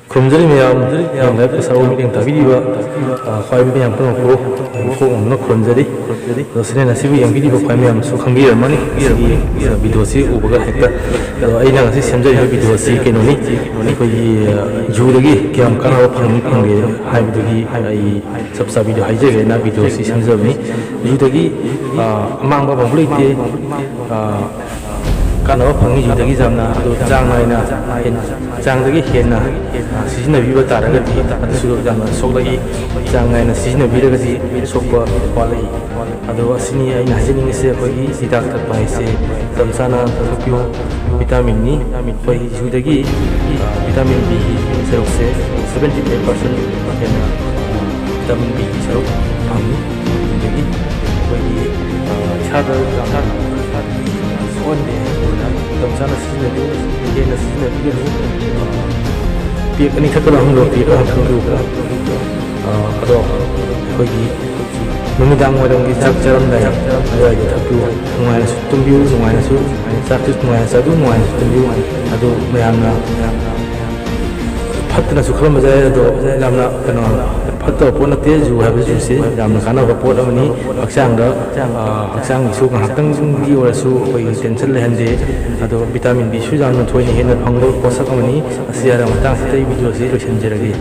ꯈꯨꯔꯨꯝꯖꯔꯤ ꯃꯌꯥꯝ ꯂꯥꯏꯕꯛ ꯁꯔꯧ ꯃꯤꯠꯌꯦꯡ ꯇꯥꯕꯤꯔꯤꯕ ꯈ꯭ꯋꯥꯏ ꯃꯌꯥꯝ ꯄꯨꯝꯅꯃꯛꯄꯨ ꯃꯐꯣꯛ ꯅꯝꯅ ꯈꯨꯔꯨꯝꯖꯔꯤ ꯑꯗꯣ ꯁꯤꯅꯦꯟ ꯑꯁꯤꯕꯨ ꯌꯦꯡꯕꯤꯔꯤꯕ ꯈ꯭ꯋꯥꯏ ꯃꯌꯥꯝꯁꯨ ꯈꯪꯕꯤꯔꯝꯃꯅꯤ ꯁꯤꯒꯤ ꯚꯤꯗꯤꯑꯣꯁꯤ ꯎꯕꯒ ꯍꯦꯛꯇ ꯑꯗꯣ ꯑꯩꯅ ꯉꯁꯤ ꯁꯦꯝꯖꯔꯤꯕ ꯚꯤꯗꯤꯑꯣꯁꯤ ꯀꯩꯅꯣꯅꯤ ꯑꯩꯈꯣꯏꯒꯤ ꯖꯨꯗꯒꯤ ꯀꯌꯥꯝ ꯀꯥꯟꯅꯕ ꯐꯪꯒꯦ ꯍꯥꯏꯕꯗꯨꯒꯤ ꯑꯩ ꯆꯞ ꯆꯥꯕꯤꯗꯣ ꯍꯥꯏꯖꯒꯦꯅ ꯚꯤꯗꯤꯑꯣꯁꯤ ꯁꯦꯝꯖꯕꯅꯤ ꯖꯨꯗꯒꯤ ꯑꯃꯥꯡꯕ ꯑꯃꯕꯨ ꯂꯩꯇꯦ ꯀꯥꯟꯅꯕ ꯐꯪꯉꯤ ꯖꯨꯗꯒꯤ ꯌꯥꯝꯅ ꯑꯗꯨ ꯆꯥꯡ ꯅꯥꯏꯅ ꯆꯥꯡꯗꯒꯤ ꯍꯦꯟꯅ ꯁꯤꯖꯤꯟꯅꯕꯤꯕ ꯇꯥꯔꯒꯗꯤ ꯑꯗꯨꯁꯨ ꯌꯥꯝꯅ ꯁꯣꯛꯂꯛꯏ ꯆꯥꯡ ꯅꯥꯏꯅ ꯁꯤꯖꯤꯟꯅꯕꯤꯔꯒꯗꯤ ꯁꯣꯛꯄ ꯋꯥꯠꯂꯛꯏ ꯑꯗꯣ ꯑꯁꯤꯅꯤ ꯑꯩꯅ ꯍꯥꯏꯖꯅꯤꯡꯉꯤꯁꯦ ꯑꯩꯈꯣꯏꯒꯤ ꯍꯤꯗꯥꯛ ꯊꯛꯄ ꯍꯥꯏꯁꯦ ꯃꯇꯝ ꯆꯥꯅ ꯊꯛꯄꯤꯌꯨ ꯚꯤꯇꯥꯃꯤꯟꯅꯤ ꯑꯩꯈꯣꯏ ꯖꯨꯗꯒꯤ ꯚꯤꯇꯥꯃꯤꯟ ꯕꯤꯒꯤ ꯁꯔꯨꯛꯁꯦ 78% ꯍꯦꯟꯅ ꯚꯤꯇꯥꯃꯤꯟ ꯕꯤꯒꯤ ꯁꯔꯨꯛ ꯐꯪꯉꯤ ꯑꯗꯒꯤ ꯑꯩꯈꯣꯏꯒꯤ ꯏꯁꯥꯗ ꯌꯥꯝꯅ ꯁꯣꯛꯍꯟꯗꯦ ꯃꯇꯝ ꯆꯥꯅ ꯁꯤꯖꯤꯟꯅꯕꯤꯌꯨ ꯍꯦꯟꯅ ꯁꯤꯖꯤꯟꯅꯕꯤꯒꯅꯨ ꯄꯦꯛ ꯑꯅꯤ ꯊꯛꯀꯗꯕ ꯃꯐꯝꯗ ꯄꯦꯛ ꯑꯃ ꯊꯛꯄꯤꯌꯨ ꯑꯗꯣ ꯑꯩꯈꯣꯏꯒꯤ ꯅꯨꯃꯤꯗꯥꯡ ꯋꯥꯏꯔꯝꯒꯤ ꯆꯥꯛ ꯆꯥꯔꯝꯗꯥꯏ ꯑꯗꯨꯋꯥꯏꯗ ꯊꯛꯄꯤꯌꯨ ꯅꯨꯡꯉꯥꯏꯅꯁꯨ ꯇꯨꯝꯕꯤꯌꯨ ꯅꯨꯡꯉꯥꯏꯅꯁꯨ ꯆꯥꯛꯁꯨ ꯅꯨꯡꯉꯥꯏꯅ ꯆꯥꯕꯤꯌꯨ ꯅꯨꯡꯉꯥꯏꯅꯁꯨ ꯇꯨꯝꯕꯤꯌꯨ ꯑꯗꯨ ꯃꯌꯥꯝꯅ ꯐꯠꯇꯅꯁꯨ ꯈꯜꯂꯝꯕ ꯌꯥꯏ ꯑꯗꯣ ꯌꯥꯝꯅ ꯀꯩꯅꯣ ꯐꯠꯇꯕ ꯄꯣꯠ ꯅꯠꯇꯦ ꯖꯨ ꯍꯥꯏꯕ ꯖꯨꯁꯤ ꯌꯥꯝꯅ ꯀꯥꯟꯅꯕ ꯄꯣꯠ ꯑꯃꯅꯤ ꯍꯛꯆꯥꯡꯗ ꯍꯛꯆꯥꯡꯒꯤꯁꯨ ꯉꯥꯏꯍꯥꯛꯇꯪꯒꯤ ꯑꯣꯏꯔꯁꯨ ꯑꯩꯈꯣꯏꯒꯤ ꯇꯦꯟꯁꯟ ꯂꯩꯍꯟꯗꯦ ꯑꯗꯣ ꯚꯤꯇꯥꯃꯤꯟ ꯕꯤꯁꯨ ꯌꯥꯝꯅ ꯊꯣꯏꯅ ꯍꯦꯟꯅ ꯐꯪꯕ ꯄꯣꯠꯁꯛ ꯑꯃꯅꯤ ꯑꯁꯤ ꯍꯥꯏꯔ ꯃꯇꯥꯡꯁꯤꯗ ꯑꯩ ꯚꯤꯗꯤꯑꯣꯁꯤ ꯂꯣꯏꯁꯤꯟꯖꯔꯒꯦ